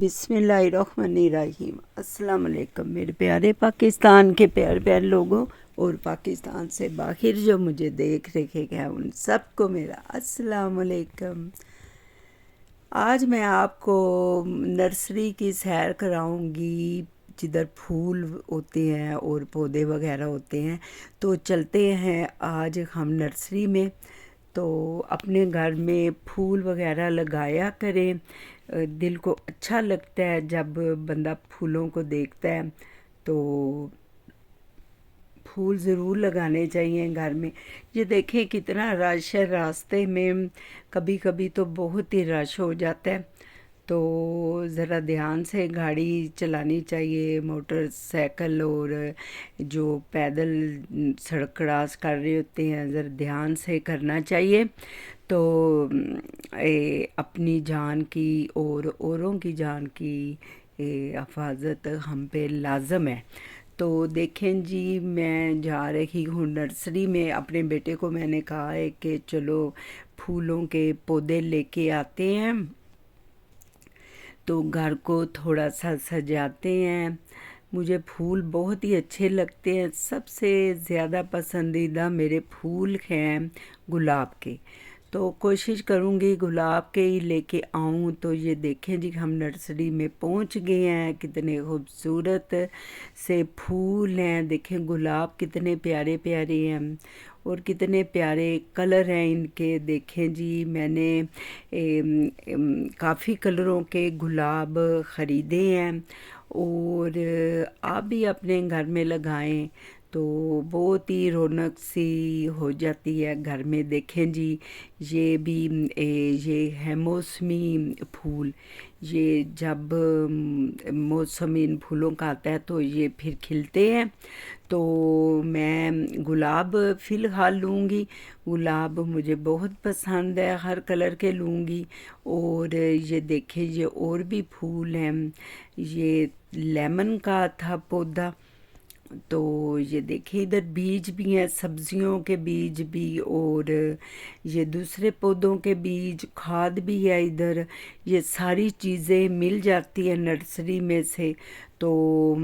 बिस्मिल्लाहिर्रहमानिर्रहीम। अस्सलाम वालेकुम मेरे प्यारे पाकिस्तान के प्यारे प्यारे लोगों और पाकिस्तान से बाहर जो मुझे देख रहे हैं उन सबको मेरा अस्सलाम वालेकुम। आज मैं आपको नर्सरी की सैर कराऊंगी जिधर फूल होते हैं और पौधे वगैरह होते हैं। तो चलते हैं आज हम नर्सरी में। तो अपने घर में फूल वगैरह लगाया करें। दिल को अच्छा लगता है जब बंदा फूलों को देखता है। तो फूल ज़रूर लगाने चाहिए घर में। ये देखें कितना रश है रास्ते में, कभी कभी तो बहुत ही रश हो जाता है। तो ज़रा ध्यान से गाड़ी चलानी चाहिए, मोटरसाइकिल और जो पैदल सड़क क्रॉस कर रहे होते हैं ज़रा ध्यान से करना चाहिए। तो अपनी जान की और औरों की जान की हिफाजत हम पे लाजम है। तो देखें जी, मैं जा रही हूँ नर्सरी में। अपने बेटे को मैंने कहा है कि चलो फूलों के पौधे लेके आते हैं, तो घर को थोड़ा सा सजाते हैं। मुझे फूल बहुत ही अच्छे लगते हैं। सबसे ज़्यादा पसंदीदा मेरे फूल हैं गुलाब के। तो कोशिश करूँगी गुलाब के ही लेके आऊँ। तो ये देखें जी, हम नर्सरी में पहुँच गए हैं। कितने खूबसूरत से फूल हैं। देखें गुलाब कितने प्यारे प्यारे हैं और कितने प्यारे कलर हैं इनके। देखें जी, मैंने काफ़ी कलरों के गुलाब ख़रीदे हैं और आप भी अपने घर में लगाएं तो बहुत ही रौनक सी हो जाती है घर में। देखें जी, ये भी ये है मौसमी फूल। ये जब मौसम इन फूलों का आता है तो ये फिर खिलते हैं। तो मैं गुलाब फ़िलहाल लूँगी। गुलाब मुझे बहुत पसंद है, हर कलर के लूँगी। और ये देखिए, ये और भी फूल हैं। ये लेमन का था पौधा। तो ये देखिए, इधर बीज भी हैं, सब्जियों के बीज भी और ये दूसरे पौधों के बीज, खाद भी है इधर। ये सारी चीज़ें मिल जाती है नर्सरी में से। तो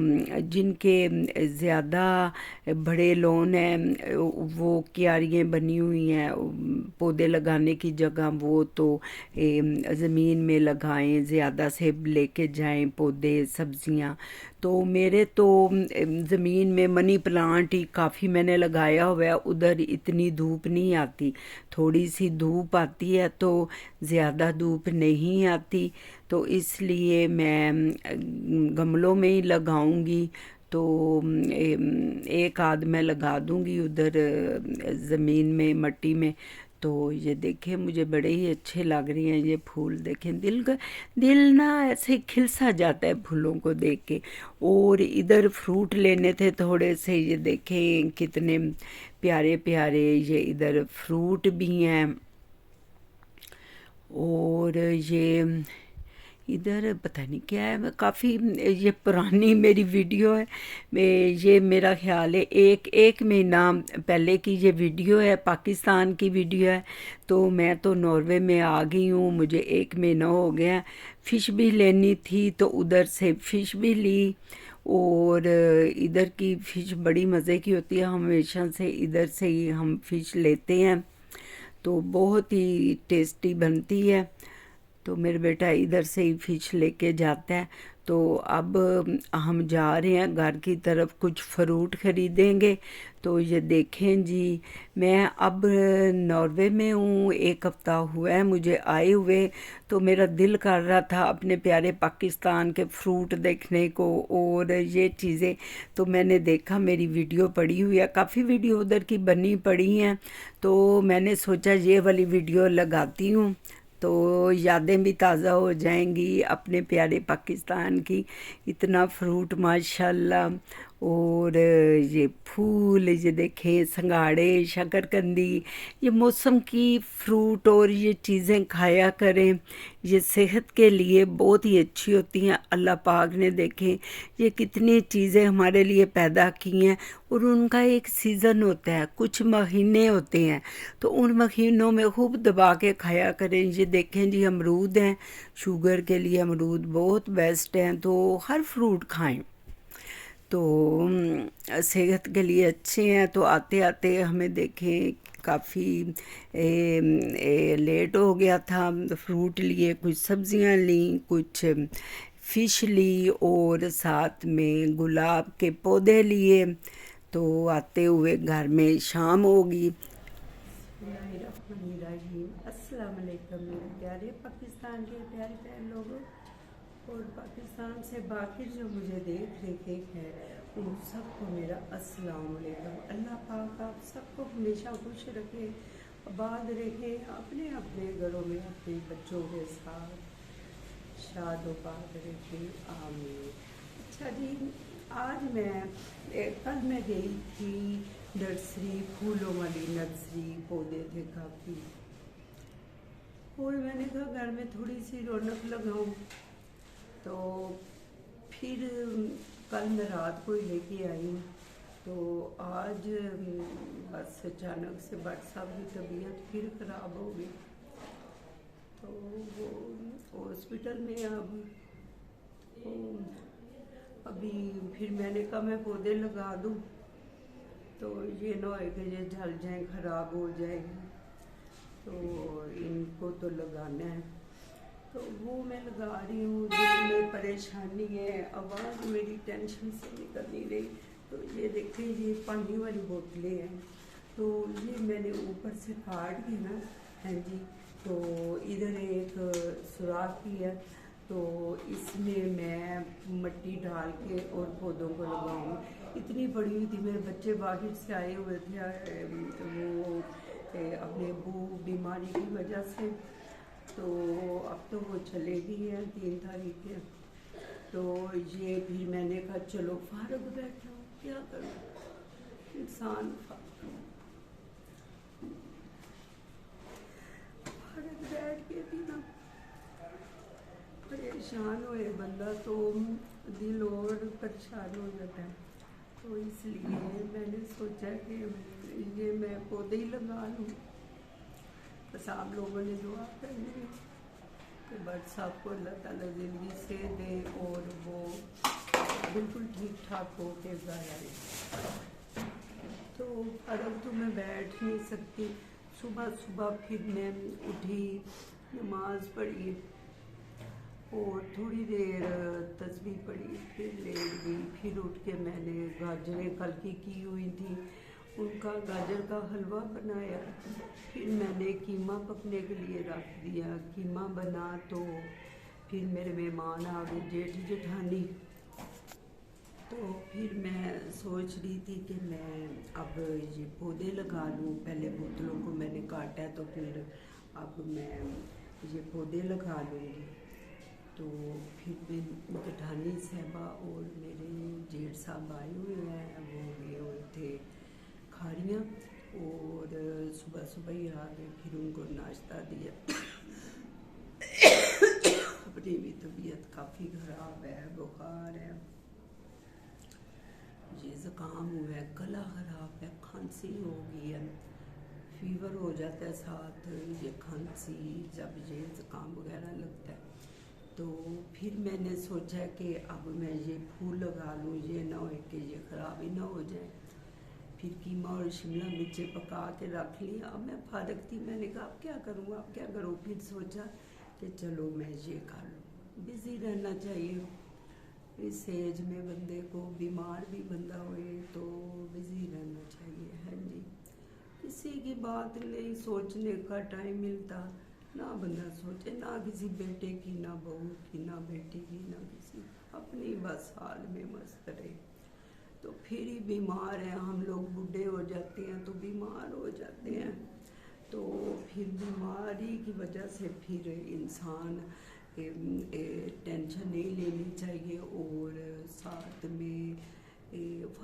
जिनके ज़्यादा बड़े लॉन हैं वो क्यारियाँ बनी हुई हैं पौधे लगाने की जगह, वो तो ज़मीन में लगाएं, ज़्यादा से लेके जाएं पौधे सब्जियां। तो मेरे तो ज़मीन में मनी प्लांट ही काफ़ी मैंने लगाया हुआ है। उधर इतनी धूप नहीं आती, थोड़ी सी धूप आती है तो ज़्यादा धूप नहीं आती। तो इसलिए मैं गमलों में ही लगाऊंगी। तो एक आध मैं लगा दूंगी उधर ज़मीन में, मट्टी में। तो ये देखें, मुझे बड़े ही अच्छे लग रही हैं ये फूल। देखें, दिल ना ऐसे खिल सा जाता है फूलों को देख के। और इधर फ्रूट लेने थे थोड़े से। ये देखें कितने प्यारे प्यारे ये इधर फ्रूट भी हैं। और ये इधर पता नहीं क्या है, मैं काफ़ी ये पुरानी मेरी वीडियो है। ये मेरा ख्याल है एक एक महीना पहले की ये वीडियो है, पाकिस्तान की वीडियो है। तो मैं तो नॉर्वे में आ गई हूँ, मुझे एक महीना हो गया। फ़िश भी लेनी थी तो उधर से फ़िश भी ली। और इधर की फ़िश बड़ी मज़े की होती है, हमेशा से इधर से ही हम फ़िश लेते हैं। तो बहुत ही टेस्टी बनती है। तो मेरा बेटा इधर से ही फ़िश लेके जाता है। तो अब हम जा रहे हैं घर की तरफ, कुछ फ्रूट ख़रीदेंगे। तो ये देखें जी, मैं अब नॉर्वे में हूँ, एक हफ़्ता हुआ है मुझे आए हुए। तो मेरा दिल कर रहा था अपने प्यारे पाकिस्तान के फ्रूट देखने को और ये चीज़ें। तो मैंने देखा, मेरी वीडियो पड़ी हुई है, काफ़ी वीडियो उधर की बनी पड़ी हैं। तो मैंने सोचा ये वाली वीडियो लगाती हूँ तो यादें भी ताज़ा हो जाएंगी अपने प्यारे पाकिस्तान की। इतना फ्रूट माशाल्लाह। और ये फूल, ये देखें संगाड़े, शकरकंदी, ये मौसम की फ्रूट और ये चीज़ें खाया करें। ये सेहत के लिए बहुत ही अच्छी होती हैं। अल्लाह पाक ने देखें ये कितनी चीज़ें हमारे लिए पैदा की हैं, और उनका एक सीज़न होता है, कुछ महीने होते हैं, तो उन महीनों में खूब दबा के खाया करें। ये देखें जी, अमरूद हैं, शुगर के लिए अमरूद बहुत बेस्ट हैं, तो हर फ्रूट खाएं। तो सेहत के लिए अच्छे हैं। तो आते आते हमें देखें काफ़ी लेट हो गया था, फ्रूट लिए, कुछ सब्जियां ली, कुछ फ़िश ली, और साथ में गुलाब के पौधे लिए। तो आते हुए घर में शाम होगी। अस्सलाम वालेकुम मेरे प्यारे पाकिस्तान के प्यारे प्यारे लोगों, और पाकिस्तान से बाकी जो मुझे देख रहे हैं उन सबको मेरा अस्सलाम वालेकुम। अल्लाह पाक आप सबको हमेशा खुश रखे, आबाद रखे, अपने अपने घरों में अपने बच्चों के साथ शादोबाद रखे, आमीन। अच्छा जी, आज कल मैं गई थी नर्सरी, फूलों वाली नर्सरी, पौधे थे काफ़ी, और मैंने कहा घर में थोड़ी सी रौनक लगाऊं। तो फिर कल मैं रात को ही लेके आई हूँ। तो आज बस अचानक से बट साहब की तबीयत फिर ख़राब हो गई, तो वो हॉस्पिटल में अब तो अभी फिर मैंने कहा मैं पौधे लगा दूँ, तो ये ना हो कि ये जल जाए, ख़राब हो जाएगी, तो इनको तो लगाना है। तो वो मैं लगा रही हूँ, जिसमें परेशानी है, आवाज़ मेरी टेंशन से निकल नहीं रही। तो ये देखिए, ये पानी वाली बोतलें हैं, तो ये मैंने ऊपर से काट के ना, हाँ जी, तो इधर एक सुराख किया, तो इसमें मैं मिट्टी डाल के और पौधों को लगाऊँ। इतनी बड़ी हुई थी, मेरे बच्चे बाहर से आए हुए थे, वो अपने बू बीमारी की वजह से, तो अब तो वो चले गई है 3 तारीख के। तो ये फिर मैंने कहा चलो फारग बैठा हूँ, क्या करूँ, इंसान फारग बैठ के भी ना परेशान होए बंदा, तो दिल और परेशान हो जाता है। तो इसलिए मैंने सोचा कि ये मैं पौधे ही लगा लूँ। बस आप लोगों ने दुआ करनी है कि बट साहब को अल्लाह ताला ज़िंदगी से दे और वो बिल्कुल ठीक ठाक हो के घर आए। तो फर्क तो मैं बैठ नहीं सकती। सुबह सुबह फिर मैं उठी, नमाज पढ़ी, और थोड़ी देर तस्बीह पढ़ी, फिर लेट गई। फिर उठ के मैंने गाजरें कल की हुई थी, उनका गाजर का हलवा बनाया। फिर मैंने कीमा पकने के लिए रख दिया, कीमा बना। तो फिर मेरे मेहमान आ गए, जेठ जेठानी। तो फिर मैं सोच रही थी कि मैं अब ये पौधे लगा लूँ। पहले बोतलों को मैंने काटा है, तो फिर अब मैं ये पौधे लगा लूँगी। तो फिर जेठानी साहबा और मेरे जेठ साहब आए हुए हैं, वो गए हुए थे खाड़ियाँ, और सुबह सुबह ही आ गए। फिर उनको नाश्ता दिया। अपनी भी तबीयत काफ़ी ख़राब है, बुखार है, ये ज़ुकाम हुआ है, गला ख़राब है, खांसी हो गई है, फीवर हो जाता है साथ, ये खांसी जब ये ज़ुकाम वगैरह लगता है। तो फिर मैंने सोचा कि अब मैं ये फूल लगा लूँ, ये ना हो कि ये ख़राब ही ना हो जाए। फिर कीमा और शिमला मिर्चें पका के रख ली। अब मैं फारग थी, मैंने कहा अब क्या करूँ, अब क्या करूँ। फिर सोचा कि चलो मैं ये कर लूँ। बिज़ी रहना चाहिए इस एज में बंदे को, बीमार भी बंदा होए तो बिज़ी रहना चाहिए, है जी। किसी की बात नहीं सोचने का टाइम मिलता, ना बंदा सोचे, ना किसी बेटे की, ना बहू की, ना बेटी की, ना किसी, अपनी बस हाल में मस्त रहे। तो फिर ही बीमार हैं हम लोग, बूढ़े हो जाते हैं तो बीमार हो जाते हैं। तो फिर बीमारी की वजह से फिर इंसान टेंशन नहीं लेनी चाहिए, और साथ में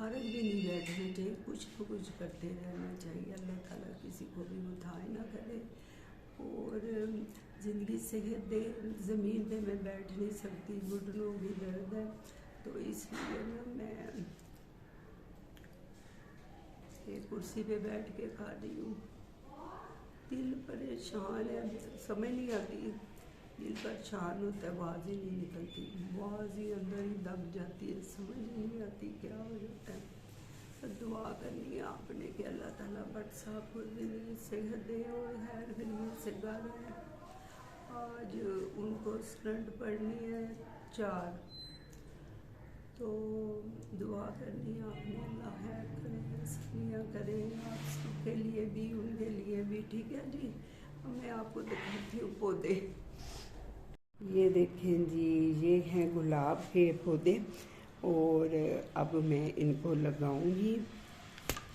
फारग भी नहीं बैठना चाहिए, कुछ न कुछ करते रहना चाहिए। अल्लाह ताला किसी को भी मुताय ना करे और ज़िंदगी सेहत दे। ज़मीन पे मैं बैठ नहीं सकती, घुटनों की दर्द है, तो इसलिए ना मैं एक कुर्सी पे बैठ के खा रही हूँ। दिल परेशान है, समझ नहीं आती, दिल परेशान होता है, आवाज़ ही नहीं निकलती, आवाज़ ही अंदर ही दब जाती है, समझ नहीं आती क्या हो जाता है। तो दुआ करनी है आपने कि अल्लाह ताला भट्ट साहब को ज़िंदगी सेहत दे और खैर खैरियत से घर है। आज उनको स्टंट पड़नी है 4, तो दुआ करनी है आपने, अल्लाह खैर करे, सनिया करे आप सबके लिए भी, उनके लिए भी। ठीक है जी, मैं आपको दिखाती हूँ पौधे। ये देखें जी, ये हैं गुलाब के पौधे और अब मैं इनको लगाऊंगी।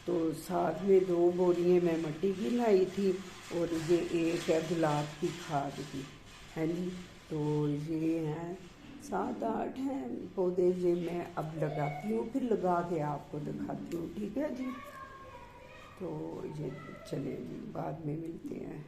तो साथ में 2 बोरियां मैं मिट्टी की लाई थी और ये एक है गुलाब की खाद की, है जी। तो ये हैं 7-8 हैं पौधे, ये मैं अब लगाती हूँ, फिर लगा के आपको दिखाती हूँ। ठीक है जी, तो ये चले जी, बाद में मिलते हैं।